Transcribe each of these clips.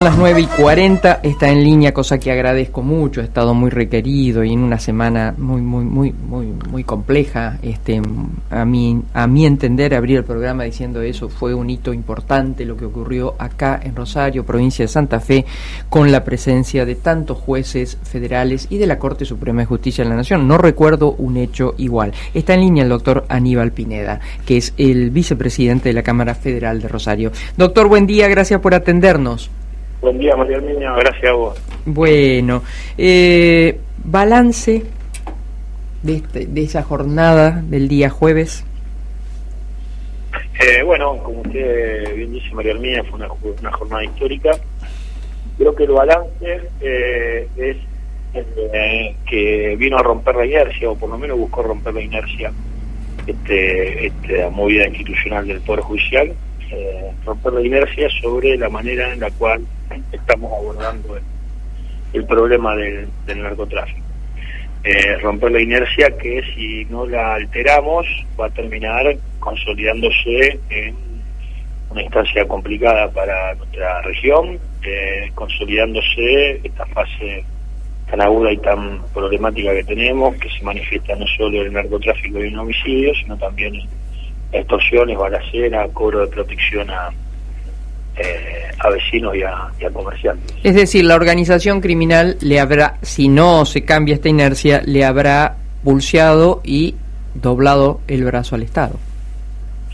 Las 9:40 está en línea, cosa que agradezco mucho. Ha estado muy requerido y en una semana muy compleja. A mi entender, abrir el programa diciendo eso fue un hito importante lo que ocurrió acá en Rosario, provincia de Santa Fe, con la presencia de tantos jueces federales y de la Corte Suprema de Justicia de la Nación. No recuerdo un hecho igual. Está en línea el doctor Aníbal Pineda, que es el vicepresidente de la Cámara Federal de Rosario. Doctor, buen día, gracias por atendernos. Buen día, María Herminia, gracias a vos. Bueno, balance de esa jornada del día jueves. Bueno, como usted bien dice, María Herminia, fue una jornada histórica. Creo que el balance es que vino a romper la inercia, o por lo menos buscó romper la inercia, la movida institucional del Poder Judicial, romper la inercia sobre la manera en la cual estamos abordando el problema del narcotráfico. Romper la inercia que, si no la alteramos, va a terminar consolidándose en una instancia complicada para nuestra región, consolidándose esta fase tan aguda y tan problemática que tenemos, que se manifiesta no solo en el narcotráfico y en homicidios, sino también en extorsiones, balaceras, cobro de protección a vecinos y a comerciantes. Es decir, la organización criminal le habrá, si no se cambia esta inercia, le habrá pulseado y doblado el brazo al Estado.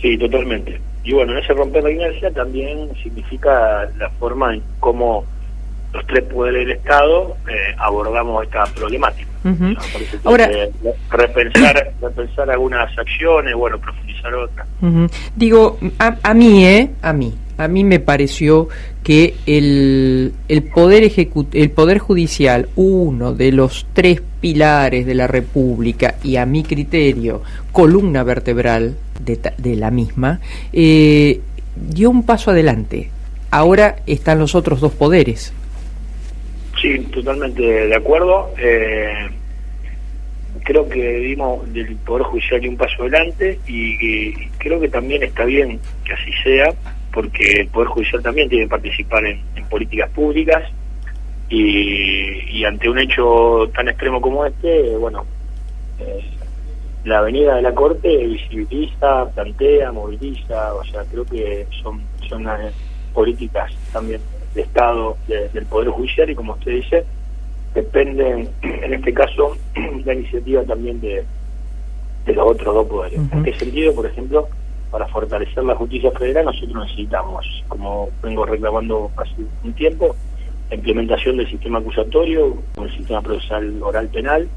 Sí, totalmente. Y bueno, en ese romper la inercia también significa la forma en cómo los tres poderes del Estado abordamos esta problemática. Uh-huh. Ahora, repensar algunas acciones, bueno, profundizar otras. Uh-huh. Digo, a mí me pareció que el Poder Judicial, uno de los tres pilares de la República y, a mi criterio, columna vertebral de la misma, dio un paso adelante. Ahora están los otros dos poderes. Sí, totalmente de acuerdo. Creo que dimos del Poder Judicial un paso adelante y creo que también está bien que así sea, porque el Poder Judicial también tiene que participar en políticas públicas y ante un hecho tan extremo como la venida de la Corte visibiliza, plantea, moviliza, o sea, creo que son políticas también de Estado, del Poder Judicial, y como usted dice, dependen, en este caso, la iniciativa también de los otros dos poderes. Uh-huh. ¿En qué sentido? Por ejemplo, para fortalecer la justicia federal nosotros necesitamos, como vengo reclamando hace un tiempo, la implementación del sistema acusatorio, con el sistema procesal oral penal,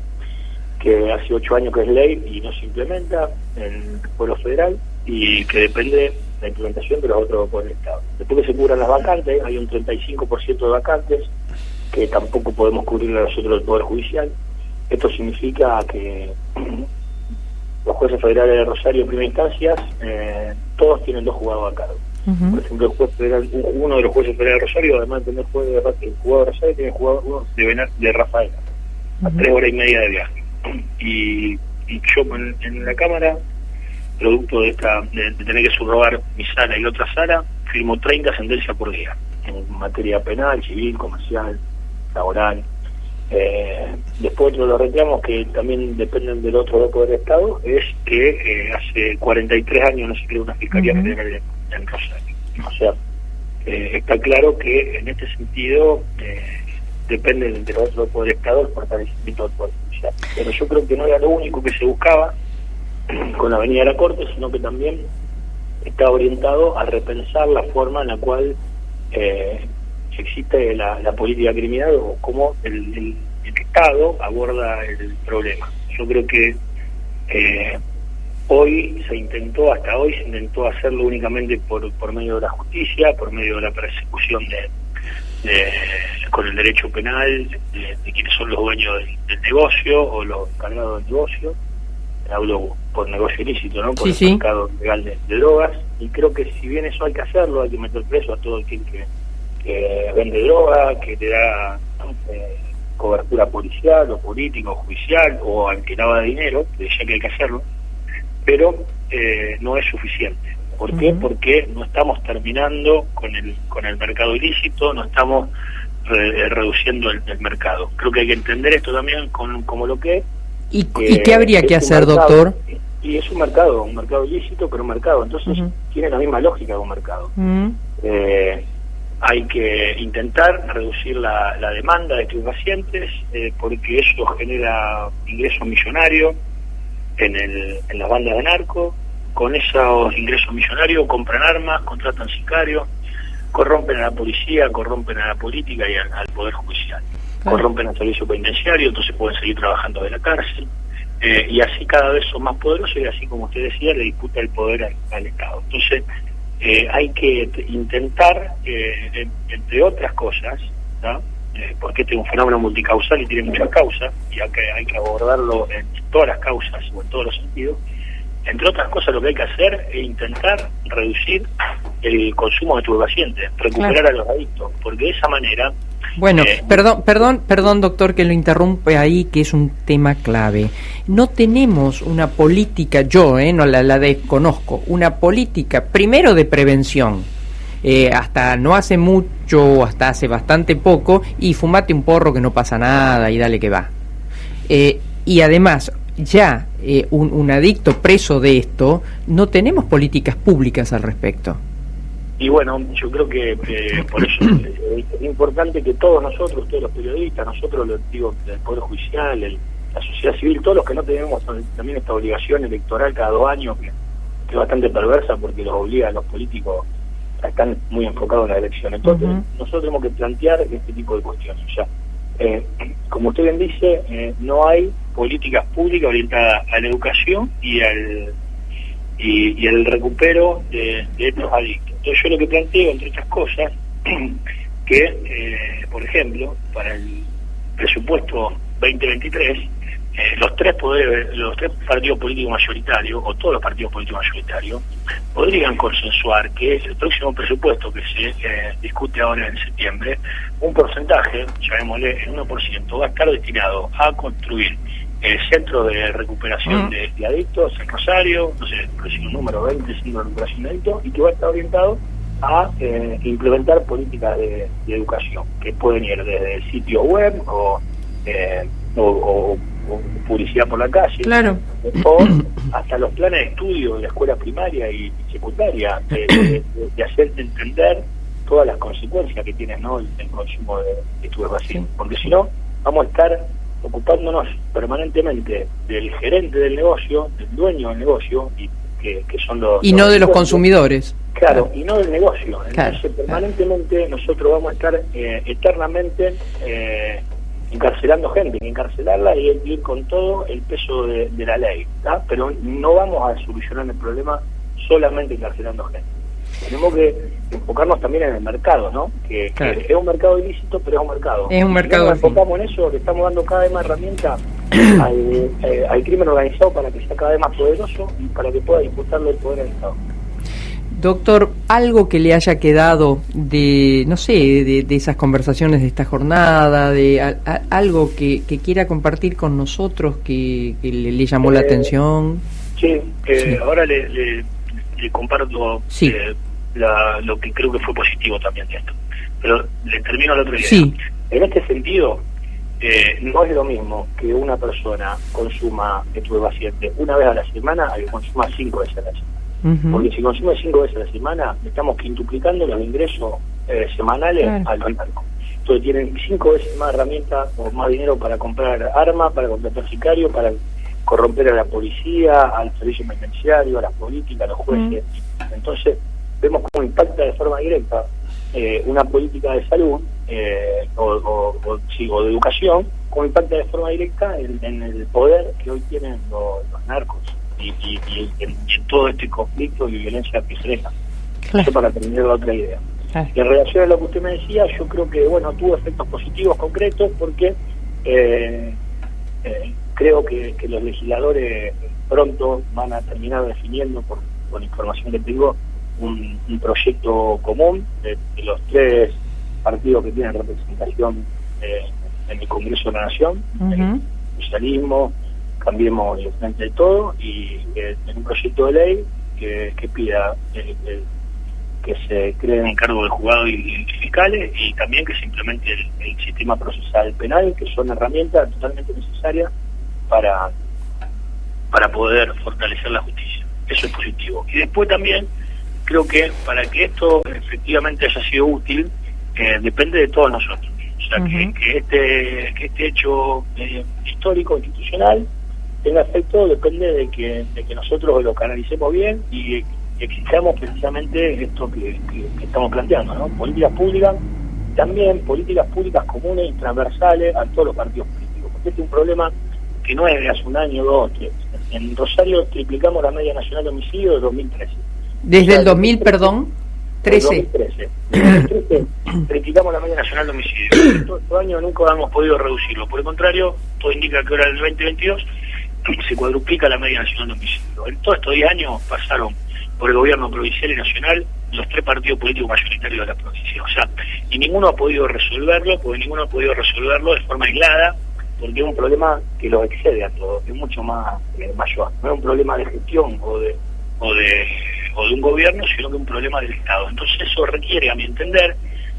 que hace 8 años que es ley y no se implementa en el pueblo federal, y que depende la implementación de los otros poderes del Estado. Después que se cubran las vacantes, hay un 35% de vacantes que tampoco podemos cubrir a nosotros del Poder Judicial. Esto significa que los jueces federales de Rosario en primera instancia, todos tienen 2 jugados a cargo. Uh-huh. Por ejemplo, el juez federal, uno de los jueces federales de Rosario, además de tener el jugador de Rosario, tiene jugador de Rafaela, uh-huh, a 3 horas y media de viaje. Y yo en la Cámara, producto de tener que subrogar mi sala y otra sala, firmo 30 sentencias por día, en materia penal, civil, comercial, laboral. Después otro de los reclamos que también dependen del otro poder de Estado es que hace 43 años no se crea una Fiscalía uh-huh Federal en Rosario. O sea, está claro que en este sentido depende del otro poder de Estado el fortalecimiento del Poder Judicial. Pero yo creo que no era lo único que se buscaba con la venida de la Corte, sino que también está orientado a repensar la forma en la cual existe la política criminal, o cómo el Estado aborda el problema. Yo creo que hasta hoy se intentó hacerlo únicamente por medio de la justicia, por medio de la persecución con el derecho penal de quienes son los dueños del negocio o los encargados del negocio. Hablo por negocio ilícito, ¿no? Por el mercado legal de drogas, y creo que si bien eso hay que hacerlo, hay que meter preso a todo aquel que vende droga, que le da cobertura policial o política o judicial, o al que lava dinero, que ya que hay que hacerlo, pero no es suficiente. ¿Por qué? Porque no estamos terminando con el mercado ilícito, no estamos reduciendo el mercado. Creo que hay que entender esto también como lo que es. ¿Y qué habría que hacer, mercado, doctor? Y es un mercado ilícito, pero un mercado. Entonces tiene la misma lógica que un mercado. Hay que intentar reducir la demanda de estupefacientes, porque eso genera ingresos millonarios en las bandas de narco. Con esos ingresos millonarios compran armas, contratan sicarios, corrompen a la policía, corrompen a la política y al poder judicial, corrompen al servicio penitenciario, entonces pueden seguir trabajando de la cárcel, y así cada vez son más poderosos, y así, como usted decía, le disputa el poder al Estado. Entonces hay que intentar, entre otras cosas, ¿no? Porque este es un fenómeno multicausal y tiene muchas causas, y hay que abordarlo en todas las causas o en todos los sentidos. Entre otras cosas, lo que hay que hacer es intentar reducir el consumo de estupefacientes, recuperar a los adictos, porque de esa manera... Bueno, perdón, doctor, que lo interrumpe ahí, que es un tema clave. No tenemos una política, yo no la desconozco, una política primero de prevención. Hasta no hace mucho, hasta hace bastante poco, y fumate un porro que no pasa nada y dale que va. Y además, ya un adicto preso de esto, no tenemos políticas públicas al respecto. Y bueno, yo creo que por eso es importante que todos nosotros, todos los periodistas, nosotros, lo digo, el Poder Judicial, la sociedad civil, todos los que no tenemos también esta obligación electoral cada 2 años, que es bastante perversa porque los obliga a los políticos a estar muy enfocados en la elección. Entonces, nosotros tenemos que plantear este tipo de cuestiones. O sea, como usted bien dice, no hay políticas públicas orientadas a la educación y el recupero de estos adictos. Entonces yo lo que planteo, entre otras cosas, que, por ejemplo, para el presupuesto 2023, los tres partidos políticos mayoritarios, o todos los partidos políticos mayoritarios, podrían consensuar que el próximo presupuesto que se discute ahora en septiembre, un porcentaje, llamémosle el 1%, va a estar destinado a construir centros de recuperación de adictos en Rosario, no sé, por decir un número, 20 centros de recuperación de adictos, y que va a estar orientado a implementar políticas de educación, que pueden ir desde el sitio web o publicidad por la calle, o hasta los planes de estudio de la escuela primaria y secundaria, de hacerte entender todas las consecuencias que tiene, ¿no?, el consumo de estupefacientes, porque si no, vamos a estar ocupándonos permanentemente del gerente del negocio, del dueño del negocio, y que son los... Y no de los consumidores. Claro, y no del negocio. Entonces, permanentemente nosotros vamos a estar eternamente encarcelando gente, encarcelarla y ir con todo el peso de la ley, ¿tá? Pero no vamos a solucionar el problema solamente encarcelando gente. Tenemos que enfocarnos también en el mercado, ¿no? Que es un mercado ilícito, pero es un mercado. Es un mercado. Si nos enfocamos en eso, le estamos dando cada vez más herramientas al crimen organizado para que sea cada vez más poderoso y para que pueda disputarle el poder al Estado. Doctor, algo que le haya quedado de, no sé, de esas conversaciones de esta jornada, de algo que quiera compartir con nosotros que le llamó la atención. Sí, ahora le comparto lo que creo que fue positivo también de esto. Pero le termino la otra idea. Sí. En este sentido, no es lo mismo que una persona consuma estupefacientes una vez a la semana a que consuma 5 veces a la semana. Porque si consume 5 veces a la semana, estamos quintuplicando los ingresos semanales al narco. Entonces tienen 5 veces más herramientas o más dinero para comprar armas, para contratar sicarios, para corromper a la policía, al servicio penitenciario, a las políticas, a los jueces. Entonces vemos cómo impacta de forma directa una política de salud o de educación, cómo impacta de forma directa en el poder que hoy tienen los narcos y en todo este conflicto y violencia que se deja. Eso para terminar la otra idea. Y en relación a lo que usted me decía, yo creo que tuvo efectos positivos concretos porque creo que los legisladores pronto van a terminar definiendo, por la información que tengo, un proyecto común de los 3 partidos que tienen representación en el Congreso de la Nación, el socialismo, Cambiemos y el Frente de Todo, y en un proyecto de ley que pida que se creen encargos de juzgados y fiscales, y también que se implemente el sistema procesal penal, que son herramientas totalmente necesarias para poder fortalecer la justicia. Eso es positivo. Y después también creo que para que esto efectivamente haya sido útil, depende de todos nosotros. O sea, que este hecho histórico, institucional, tenga efecto, depende de que nosotros lo canalicemos bien y exijamos precisamente esto que estamos planteando, ¿no? Políticas públicas, también políticas públicas comunes y transversales a todos los partidos políticos, porque este es un problema que no es de hace un año, 2, 3. En Rosario triplicamos la media nacional de homicidio de 2013. ¿Desde el 2000, perdón? 13. 2013. Desde el 2013 triplicamos la media nacional de homicidio. Todo este año nunca hemos podido reducirlo. Por el contrario, todo indica que ahora en el 2022 se cuadruplica la media nacional de homicidio. En todos estos 10 años pasaron por el gobierno provincial y nacional los 3 partidos políticos mayoritarios de la provincia. O sea, y ninguno ha podido resolverlo, porque ninguno ha podido resolverlo de forma aislada, porque es un problema que los excede a todos, es mucho más mayor. No es un problema de gestión o de un gobierno, sino que es un problema del Estado. Entonces eso requiere, a mi entender,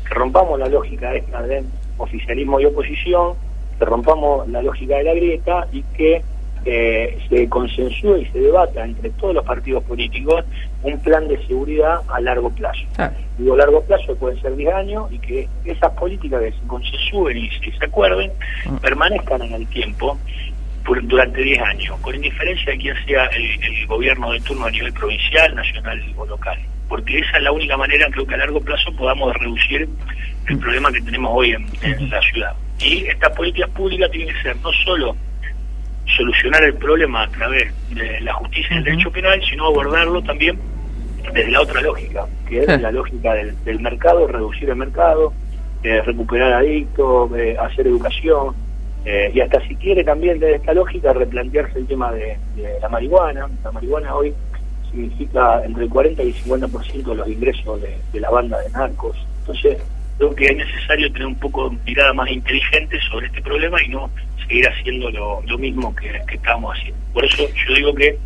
que rompamos la lógica esta de oficialismo y oposición, que rompamos la lógica de la grieta y que se consensúe y se debata entre todos los partidos políticos un plan de seguridad a largo plazo. Digo largo plazo, pueden ser 10 años, y que esas políticas que se consensúen y se acuerden permanezcan en el tiempo durante 10 años, con indiferencia de quién sea el gobierno de turno a nivel provincial, nacional o local, porque esa es la única manera, creo, que a largo plazo podamos reducir el problema que tenemos hoy en la ciudad. Y estas políticas públicas tienen que ser no solo solucionar el problema a través de la justicia y el derecho penal, sino abordarlo también desde la otra lógica, que es la lógica del mercado, reducir el mercado, recuperar adictos, hacer educación, y hasta si quiere también desde esta lógica replantearse el tema de la marihuana. La marihuana hoy significa entre el 40 y el 50% de los ingresos de la banda de narcos. Entonces creo que es necesario tener un poco de mirada más inteligente sobre este problema y no seguir haciendo lo mismo que estábamos haciendo. Por eso yo digo que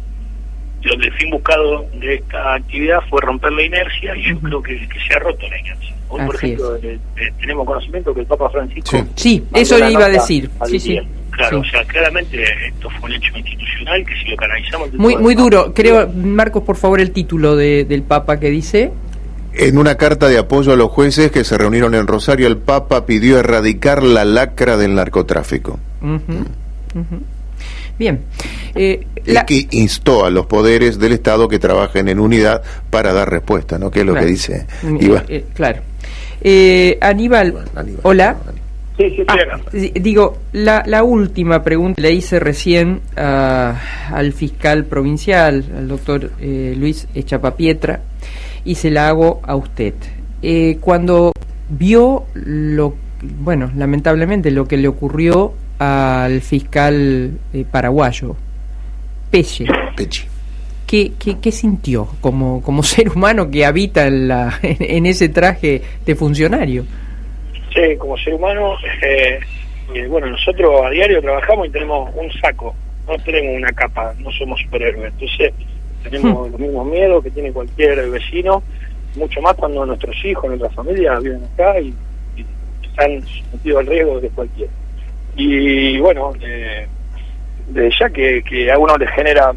el fin buscado de esta actividad fue romper la inercia, y yo creo que se ha roto la inercia. Hoy, por ejemplo, tenemos conocimiento que el Papa Francisco... Sí, eso le iba a decir. Sí. Claro, o sea, claramente esto fue un hecho institucional que si lo canalizamos... Muy duro. Creo, Marcos, por favor, el título del Papa que dice... En una carta de apoyo a los jueces que se reunieron en Rosario, el Papa pidió erradicar la lacra del narcotráfico. Bien. Y que instó a los poderes del Estado que trabajen en unidad para dar respuesta, ¿no? Que es lo que dice Iván. Claro. Aníbal, hola. Sí, estoy acá. Digo, la última pregunta le hice recién al fiscal provincial, al doctor Luis Echapapietra, y se la hago a usted. Cuando vio lamentablemente lo que le ocurrió al fiscal paraguayo, Peche, ¿qué sintió como ser humano que habita en ese traje de funcionario? Sí, como ser humano, nosotros a diario trabajamos y tenemos un saco, no tenemos una capa, no somos superhéroes, entonces tenemos los mismos miedos que tiene cualquier vecino, mucho más cuando nuestros hijos, nuestra familia viven acá y están sometidos al riesgo de cualquiera. Y bueno, de ya que a uno le genera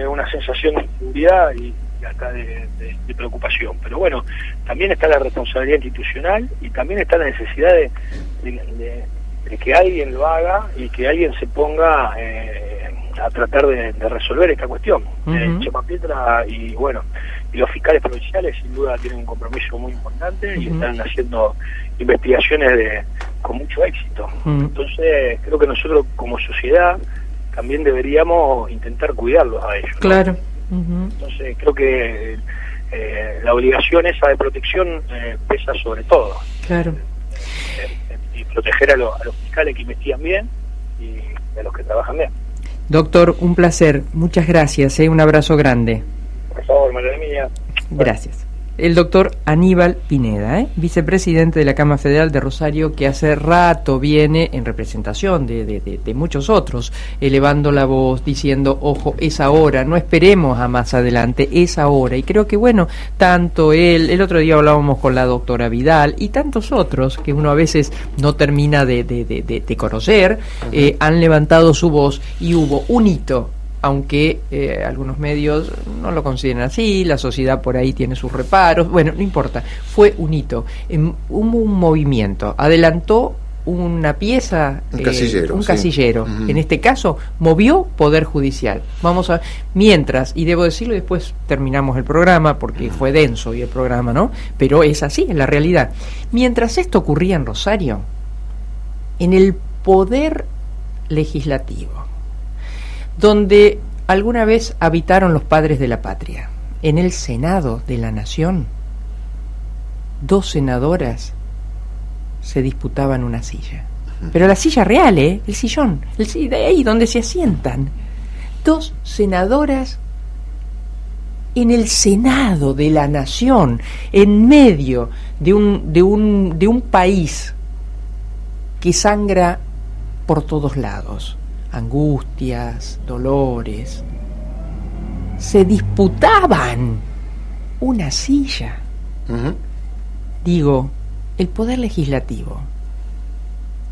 una sensación de inseguridad y hasta de preocupación, pero bueno, también está la responsabilidad institucional y también está la necesidad de que alguien lo haga y que alguien se ponga a tratar de resolver esta cuestión. Echapapietra y los fiscales provinciales sin duda tienen un compromiso muy importante y están haciendo investigaciones con mucho éxito. Entonces creo que nosotros como sociedad también deberíamos intentar cuidarlos a ellos, ¿no? Claro. Entonces creo que la obligación esa de protección pesa sobre todo. Claro. Y proteger a los fiscales que investigan bien y a los que trabajan bien. Doctor, un placer. Muchas gracias. Un abrazo grande. Por favor, María Emilia. Gracias. el doctor Aníbal Pineda, vicepresidente de la Cámara Federal de Rosario, que hace rato viene en representación de muchos otros, elevando la voz, diciendo, ojo, es ahora, no esperemos a más adelante, es ahora. Y creo que, bueno, tanto él, el otro día hablábamos con la doctora Vidal, y tantos otros, que uno a veces no termina de conocer, han levantado su voz, y hubo un hito, aunque algunos medios no lo consideran así, la sociedad por ahí tiene sus reparos, bueno, no importa, fue un hito, hubo un movimiento, adelantó una pieza, un casillero, casillero. En este caso, movió Poder Judicial. Vamos a, mientras, y debo decirlo, y después terminamos el programa, porque fue denso hoy el programa, ¿no? Pero es así, es la realidad. Mientras esto ocurría en Rosario, en el Poder Legislativo, donde alguna vez habitaron los padres de la patria, en el Senado de la Nación, 2 senadoras se disputaban una silla. Pero la silla real, el sillón, de ahí donde se asientan. 2 senadoras en el Senado de la Nación, en medio de un país que sangra por todos lados. Angustias, dolores, se disputaban una silla. Digo, el Poder Legislativo,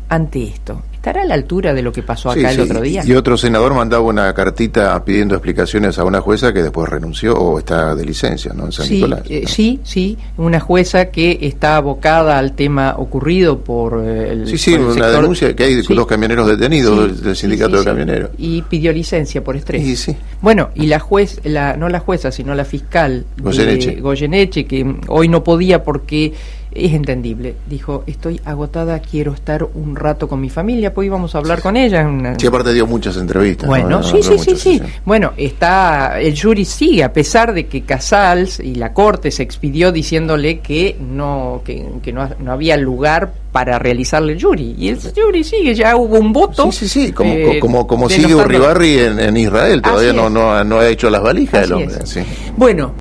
ante esto, ¿estará a la altura de lo que pasó acá el otro día? Y otro senador mandaba una cartita pidiendo explicaciones a una jueza que después renunció o está de licencia, ¿no? En San Nicolás, ¿no? Sí, una jueza que está abocada al tema ocurrido por el una denuncia que hay de 2 camioneros detenidos del sindicato de camioneros. Y pidió licencia por estrés. Sí. Bueno, y la no la jueza, sino la fiscal Goyeneche, que hoy no podía porque es entendible, dijo, estoy agotada, quiero estar un rato con mi familia, pues íbamos a hablar con ella. Sí, aparte dio muchas entrevistas. Bueno, sí. Bueno, el jury sigue, a pesar de que Casals y la Corte se expidió diciéndole que no había lugar para realizarle el jury, y el jury sigue, ya hubo un voto. Como sigue Urribarri en Israel, todavía no ha hecho las valijas el hombre. Bueno,